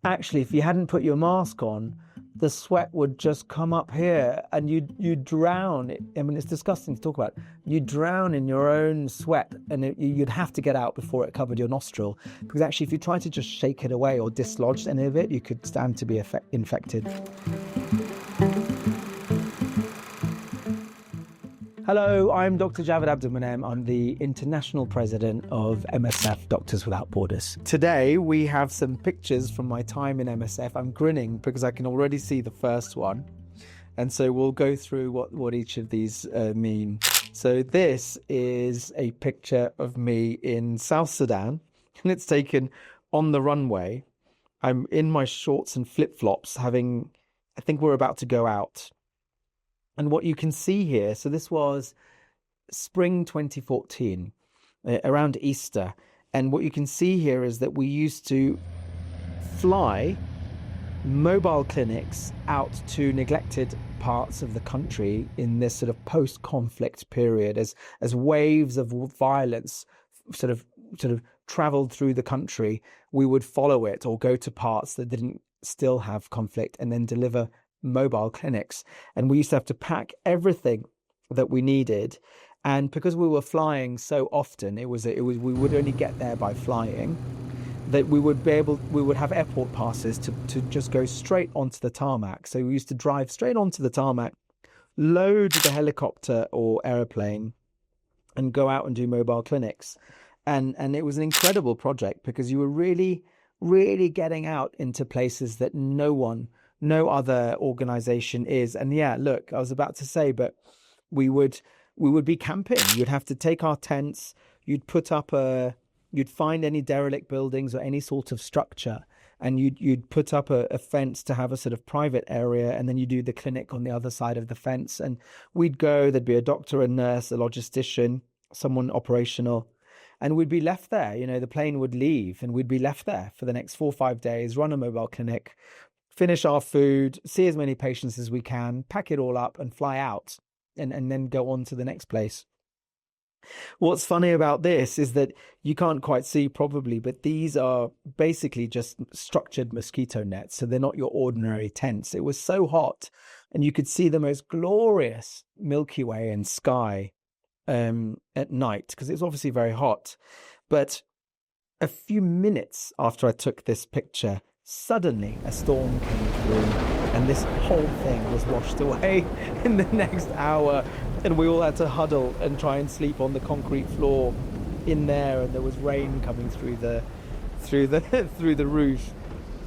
actually, if you hadn't put your mask on, the sweat would just come up here and you'd drown. I mean, it's disgusting to talk about. You'd drown in your own sweat, and you'd have to get out before it covered your nostril. Because actually, if you tried to just shake it away or dislodge any of it, you could stand to be infected. Hello, I'm Dr. Javid Abdelmoneim. I'm the International President of MSF Doctors Without Borders. Today, we have some pictures from my time in MSF. I'm grinning because I can already see the first one. And so we'll go through what each of these mean. So this is a picture of me in South Sudan, and it's taken on the runway. I'm in my shorts and flip-flops I think we're about to go out. And what you can see here, so this was spring 2014, around Easter. And what you can see here is that we used to fly mobile clinics out to neglected parts of the country in this sort of post-conflict period as waves of violence sort of traveled through the country. We would follow it or go to parts that didn't still have conflict and then deliver mobile clinics. And we used to have to pack everything that we needed, and because we were flying so often, we would only get there by flying, that we would have airport passes to just go straight onto the tarmac. So we used to drive straight onto the tarmac, load the helicopter or airplane, and go out and do mobile clinics. And it was an incredible project because you were really getting out into places that no other organization is. And yeah, look, I was about to say, but we would be camping. You'd have to take our tents. You'd find any derelict buildings or any sort of structure, and you'd put up a fence to have a sort of private area, and then you do the clinic on the other side of the fence. And we'd go. There'd be a doctor, a nurse, a logistician, someone operational, and we'd be left there. You know, the plane would leave, and we'd be left there for the next 4 or 5 days. Run a mobile clinic, finish our food, see as many patients as we can, pack it all up and fly out, and then go on to the next place. What's funny about this is that you can't quite see probably, but these are basically just structured mosquito nets. So they're not your ordinary tents. It was so hot, and you could see the most glorious Milky Way and sky at night because it was obviously very hot. But a few minutes after I took this picture, suddenly a storm came through, and this whole thing was washed away in the next hour, and we all had to huddle and try and sleep on the concrete floor in there, and there was rain coming through the roof.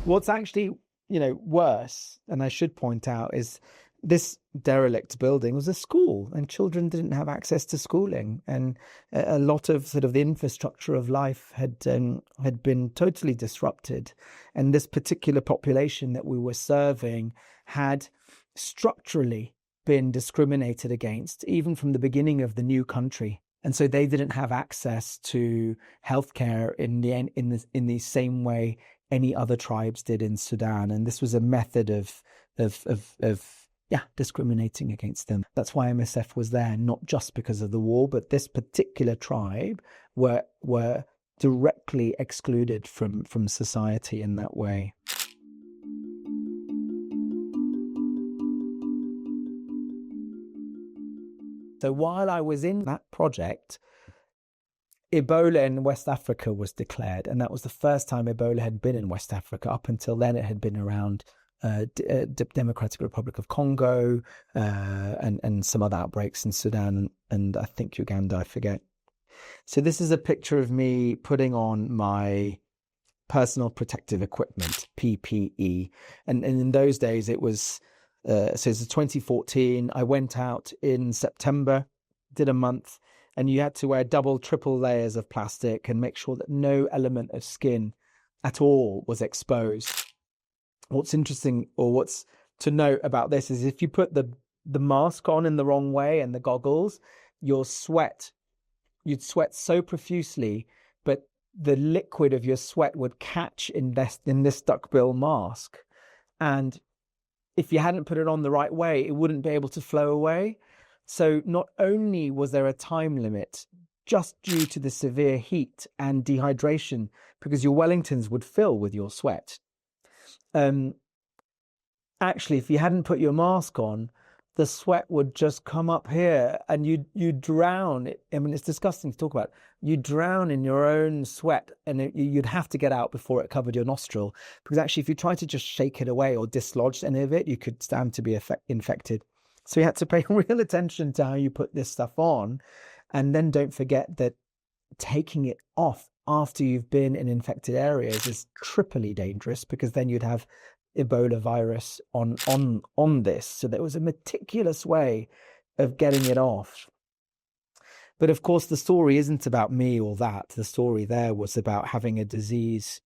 What's actually, worse, and I should point out, is this derelict building was a school, and children didn't have access to schooling, and a lot of sort of the infrastructure of life had been totally disrupted. And this particular population that we were serving had structurally been discriminated against, even from the beginning of the new country. And so they didn't have access to healthcare in the same way any other tribes did in Sudan. And this was a method of discriminating against them. That's why MSF was there, not just because of the war, but this particular tribe were directly excluded from society in that way. So while I was in that project, Ebola in West Africa was declared, and that was the first time Ebola had been in West Africa. Up until then, it had been around Democratic Republic of Congo and some other outbreaks in Sudan and I think Uganda, I forget. So this is a picture of me putting on my personal protective equipment, PPE. And in those days, it was, so it's 2014. I went out in September, did a month, and you had to wear double, triple layers of plastic and make sure that no element of skin at all was exposed. What's interesting, or what's to note about this, is if you put the mask on in the wrong way and the goggles, you'd sweat so profusely, but the liquid of your sweat would catch in this duckbill mask. And if you hadn't put it on the right way, it wouldn't be able to flow away. So not only was there a time limit just due to the severe heat and dehydration, because your Wellingtons would fill with your sweat, um, actually, if you hadn't put your mask on, the sweat would just come up here and you'd drown. I mean, it's disgusting to talk about. You drown in your own sweat and you'd have to get out before it covered your nostril. Because actually, if you try to just shake it away or dislodge any of it, you could stand to be infected. So you had to pay real attention to how you put this stuff on. And then don't forget that taking it off after you've been in infected areas is triply dangerous, because then you'd have Ebola virus on this. So there was a meticulous way of getting it off. But of course, the story isn't about me or that. The story there was about having a disease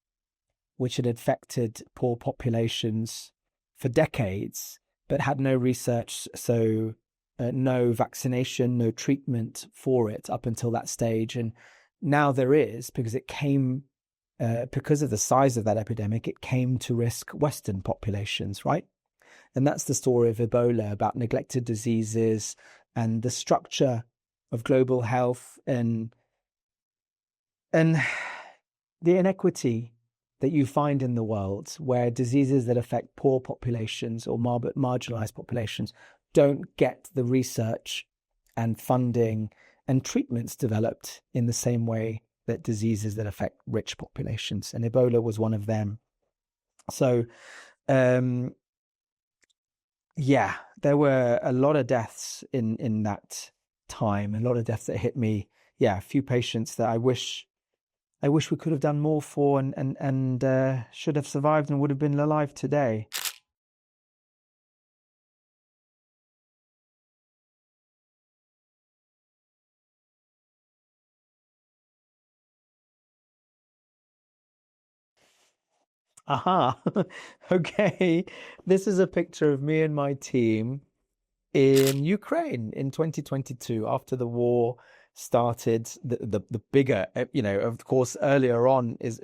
which had affected poor populations for decades, but had no research, so no vaccination, no treatment for it up until that stage. And now there is, because it came because of the size of that epidemic, it came to risk Western populations, right? And that's the story of Ebola, about neglected diseases and the structure of global health and the inequity that you find in the world, where diseases that affect poor populations or marginalized populations don't get the research and funding and treatments developed in the same way that diseases that affect rich populations. And Ebola was one of them. So, yeah, there were a lot of deaths in that time, a lot of deaths that hit me. Yeah, a few patients that I wish we could have done more for and should have survived and would have been alive today. Aha. Okay. This is a picture of me and my team in Ukraine in 2022, after the war started. The bigger, of course, earlier on is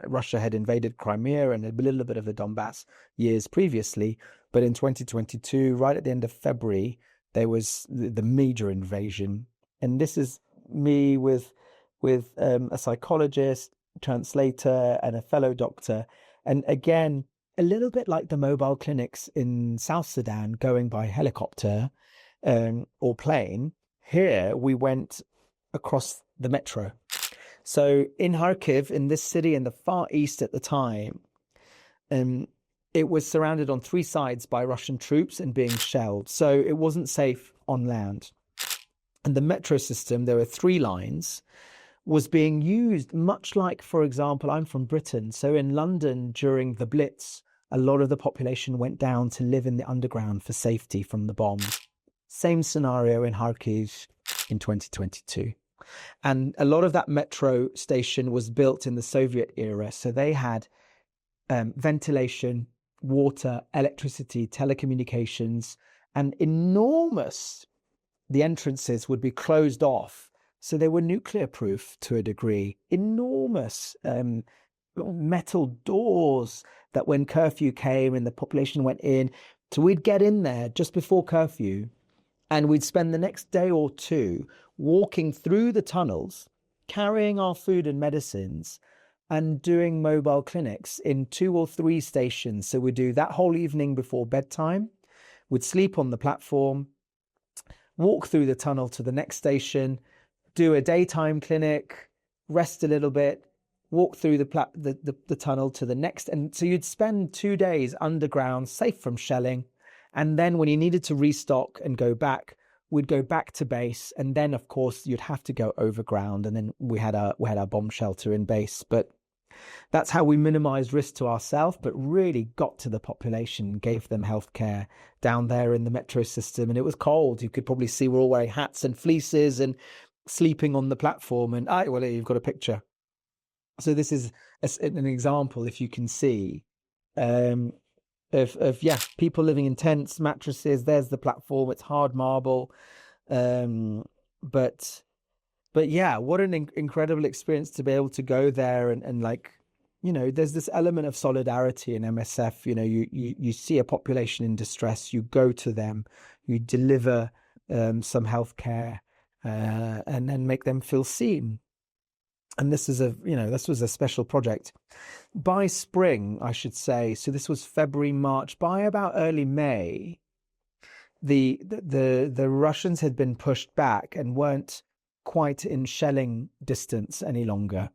Russia had invaded Crimea and a little bit of the Donbass years previously. But in 2022, right at the end of February, there was the major invasion. And this is me with a psychologist, translator, and a fellow doctor. And again, a little bit like the mobile clinics in South Sudan going by helicopter or plane, here we went across the metro. So in Kharkiv, in this city in the far east at the time, it was surrounded on three sides by Russian troops and being shelled. So it wasn't safe on land. And the metro system, there were three lines, was being used much like, for example, I'm from Britain. So in London during the Blitz, a lot of the population went down to live in the underground for safety from the bombs. Same scenario in Kharkiv in 2022. And a lot of that metro station was built in the Soviet era. So they had ventilation, water, electricity, telecommunications, and the entrances would be closed off. So they were nuclear proof to a degree. Enormous metal doors that when curfew came and the population went in, so we'd get in there just before curfew and we'd spend the next day or two walking through the tunnels, carrying our food and medicines and doing mobile clinics in 2 or 3 stations. So we'd do that whole evening before bedtime. We'd sleep on the platform, walk through the tunnel to the next station, do a daytime clinic, rest a little bit, walk through the tunnel to the next. And so you'd spend 2 days underground, safe from shelling. And then when you needed to restock and go back, we'd go back to base. And then, of course, you'd have to go overground. And then we had our bomb shelter in base. But that's how we minimized risk to ourselves, but really got to the population, gave them healthcare down there in the metro system. And it was cold. You could probably see we're all wearing hats and fleeces and sleeping on the platform. And well, you've got a picture. So this is an example, if you can see, of people living in tents, mattresses. There's the platform. It's hard marble. But yeah, what an incredible experience to be able to go there and like, there's this element of solidarity in MSF. You see a population in distress, you go to them, you deliver some healthcare, and then make them feel seen. And this is this was a special project. By spring, I should say, so this was February, March, by about early May, the Russians had been pushed back and weren't quite in shelling distance any longer.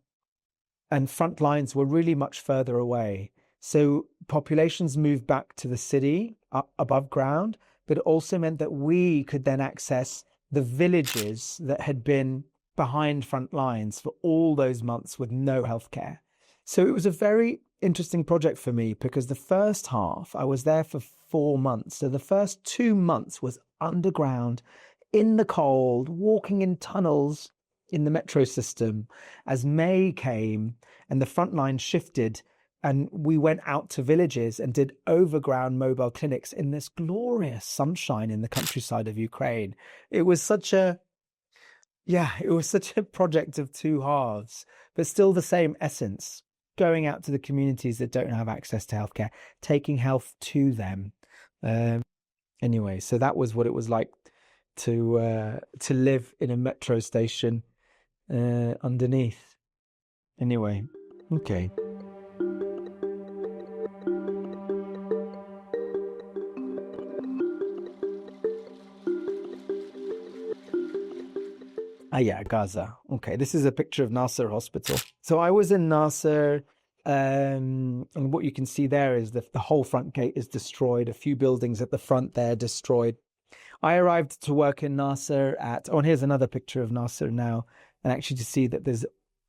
And front lines were really much further away. So populations moved back to the city above ground, but it also meant that we could then access the villages that had been behind front lines for all those months with no healthcare. So it was a very interesting project for me because the first half, I was there for 4 months. So the first 2 months was underground, in the cold, walking in tunnels in the metro system. As May came and the front line shifted, and we went out to villages and did overground mobile clinics in this glorious sunshine in the countryside of Ukraine. It was such a project of two halves, but still the same essence. Going out to the communities that don't have access to healthcare, taking health to them. Anyway, so that was what it was like to live in a metro station underneath. Anyway, okay. Yeah, Gaza. Okay, this is a picture of Nasser Hospital. So I was in Nasser, and what you can see there is the whole front gate is destroyed. A few buildings at the front there destroyed. I arrived to work in Nasser and here's another picture of Nasser now, and actually to see that there's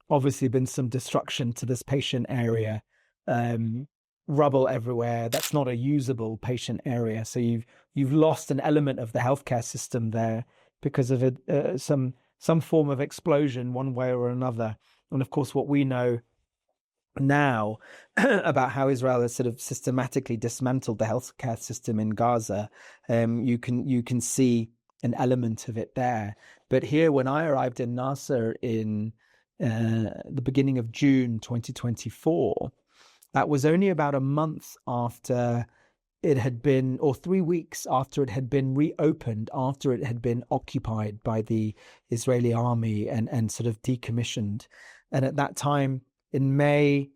obviously been some destruction to this patient area, rubble everywhere. That's not a usable patient area. So you've lost an element of the healthcare system there because of some form of explosion one way or another. And of course, what we know now about how Israel has sort of systematically dismantled the healthcare system in Gaza, you can see an element of it there. But here, when I arrived in Nasser in the beginning of June 2024, that was only about a month after it had been, or 3 weeks after it had been reopened, after it had been occupied by the Israeli army and sort of decommissioned. And at that time, in May,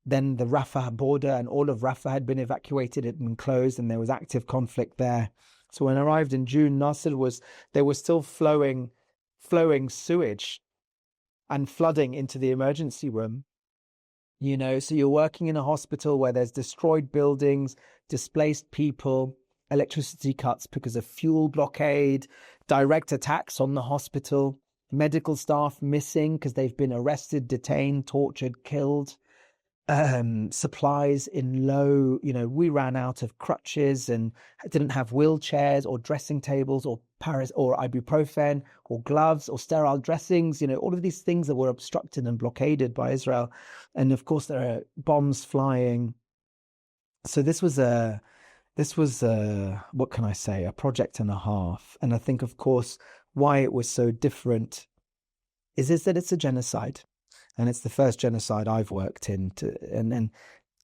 then the Rafah border and all of Rafah had been evacuated, it had been closed, and there was active conflict there. So when I arrived in June, there was still flowing sewage and flooding into the emergency room. So you're working in a hospital where there's destroyed buildings, displaced people, electricity cuts because of fuel blockade, direct attacks on the hospital, medical staff missing because they've been arrested, detained, tortured, killed, supplies in low, we ran out of crutches and didn't have wheelchairs or dressing tables or ibuprofen or gloves or sterile dressings, all of these things that were obstructed and blockaded by Israel. And of course there are bombs flying. So this was what can I say, a project and a half. And I think, of course, why it was so different is that it's a genocide. And it's the first genocide I've worked in. And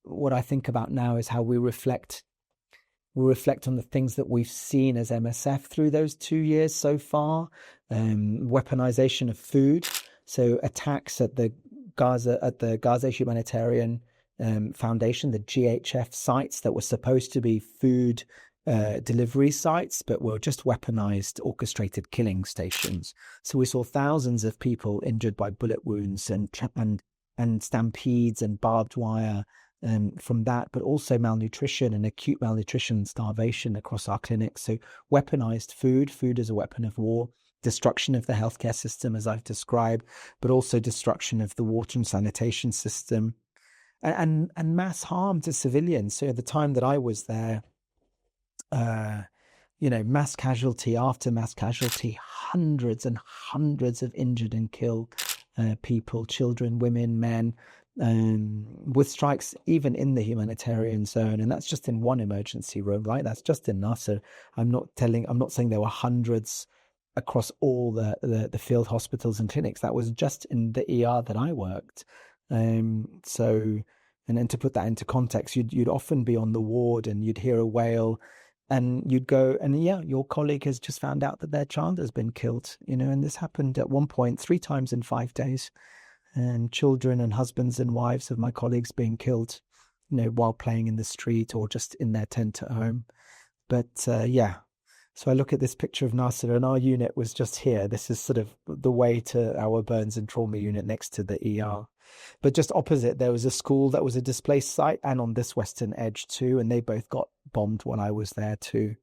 what I think about now is how we reflect on the things that we've seen as MSF through those 2 years so far. Weaponization of food. So attacks at the Gaza Humanitarian Foundation, the GHF sites that were supposed to be food delivery sites, but were just weaponized, orchestrated killing stations. So we saw thousands of people injured by bullet wounds and stampedes and barbed wire from that, but also malnutrition and acute malnutrition, starvation across our clinics. So weaponized food as a weapon of war, destruction of the healthcare system, as I've described, but also destruction of the water and sanitation system, and mass harm to civilians. So at the time that I was there, mass casualty after mass casualty, hundreds and hundreds of injured and killed people, children, women, men, with strikes even in the humanitarian zone. And that's just in one emergency room, right? That's just in Nasser. I'm not saying there were hundreds across all the field hospitals and clinics. That was just in the ER that I worked. And then to put that into context, you'd often be on the ward and you'd hear a wail, and you'd go, and your colleague has just found out that their child has been killed, and this happened at one point 3 times in 5 days. and children and husbands and wives of my colleagues being killed, while playing in the street or just in their tent at home. But yeah, so I look at this picture of Nasser, and our unit was just here. This is sort of the way to our burns and trauma unit next to the ER. But just opposite, there was a school that was a displaced site, and on this western edge too, and they both got bombed when I was there too.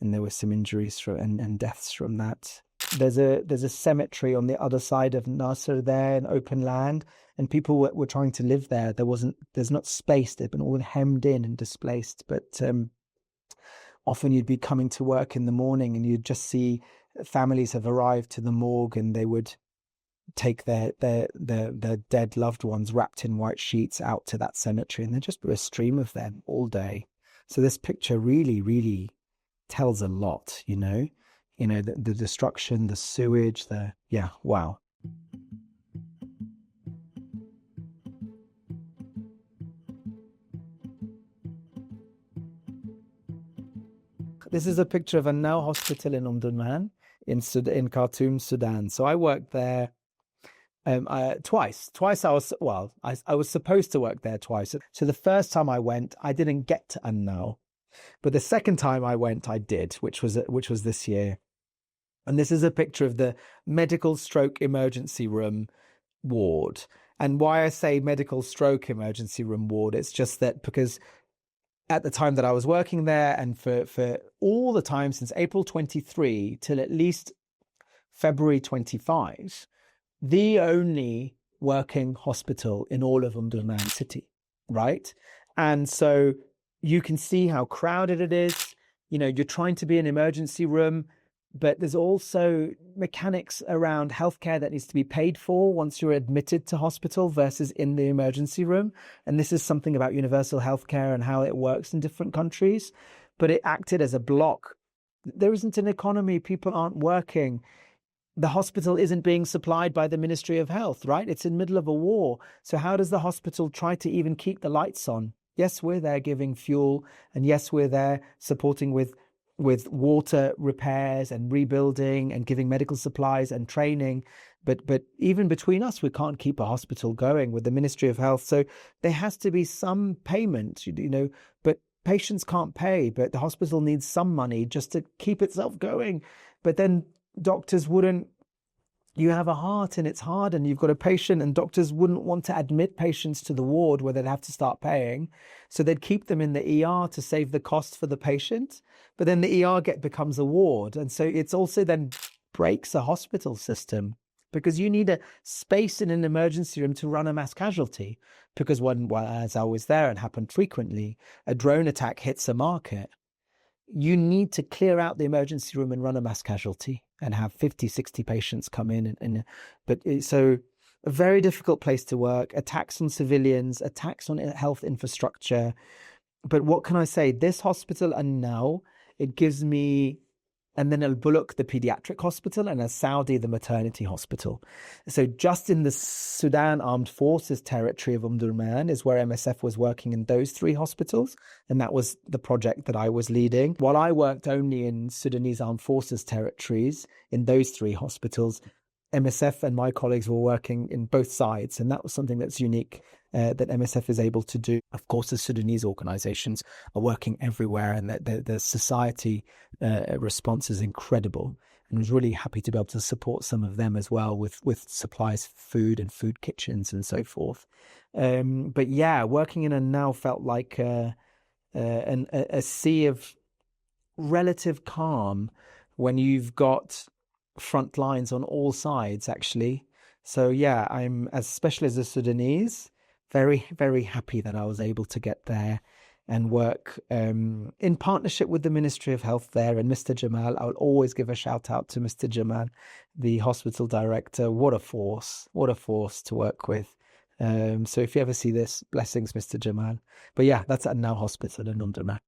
And there were some injuries and deaths from that. There's a cemetery on the other side of Nasser there, in open land, and people were trying to live there. There's not space. They've been all hemmed in and displaced. But often you'd be coming to work in the morning and you'd just see families have arrived to the morgue, and they would take their dead loved ones wrapped in white sheets out to that cemetery, and there'd just be a stream of them all day. So this picture really, really tells a lot, the destruction, the sewage, wow. This is a picture of a Now hospital in Omdurman in Khartoum, Sudan. So I worked there twice. I was supposed to work there twice. So the first time I went, I didn't get to Now. But the second time I went, I did, which was this year. And this is a picture of the medical stroke emergency room ward. And why I say medical stroke emergency room ward, it's just that because at the time that I was working there, and for all the time since April 23 till at least February 25, the only working hospital in all of Omdurman city, right? And so you can see how crowded it is. You're trying to be an emergency room, but there's also mechanics around healthcare that needs to be paid for once you're admitted to hospital versus in the emergency room. And this is something about universal healthcare and how it works in different countries. But it acted as a block. There isn't an economy. People aren't working. The hospital isn't being supplied by the Ministry of Health, right? It's in the middle of a war. So how does the hospital try to even keep the lights on? Yes, we're there giving fuel. And yes, we're there supporting with water repairs and rebuilding and giving medical supplies and training. But even between us, we can't keep a hospital going with the Ministry of Health. So there has to be some payment, but patients can't pay, but the hospital needs some money just to keep itself going. But then doctors wouldn't. You have a heart and it's hard and you've got a patient, and doctors wouldn't want to admit patients to the ward where they'd have to start paying. So they'd keep them in the ER to save the cost for the patient. But then the ER becomes a ward. And so it's also then breaks a hospital system, because you need a space in an emergency room to run a mass casualty. Because as I was there and happened frequently, a drone attack hits a market. You need to clear out the emergency room and run a mass casualty and have 50, 60 patients come in. So a very difficult place to work, attacks on civilians, attacks on health infrastructure. But what can I say? This hospital, and now it gives me, and then Al Buluk, the pediatric hospital, and Al Saudi, the maternity hospital. So just in the Sudan Armed Forces territory of Omdurman is where MSF was working in those three hospitals. And that was the project that I was leading. While I worked only in Sudanese Armed Forces territories in those three hospitals, MSF and my colleagues were working in both sides. And that was something that's unique that MSF is able to do. Of course, the Sudanese organizations are working everywhere, and the society response is incredible. And I was really happy to be able to support some of them as well with supplies, food and food kitchens and so forth. But yeah, working in a Now felt like a sea of relative calm when you've got front lines on all sides, actually. So yeah, I'm, especially as a Sudanese, very, very happy that I was able to get there and work in partnership with the Ministry of Health there and Mr. Jamal. I'll always give a shout out to Mr. Jamal, the hospital director. What a force to work with. So if you ever see this, blessings, Mr. Jamal. But yeah, that's at Now Hospital in Omdurman.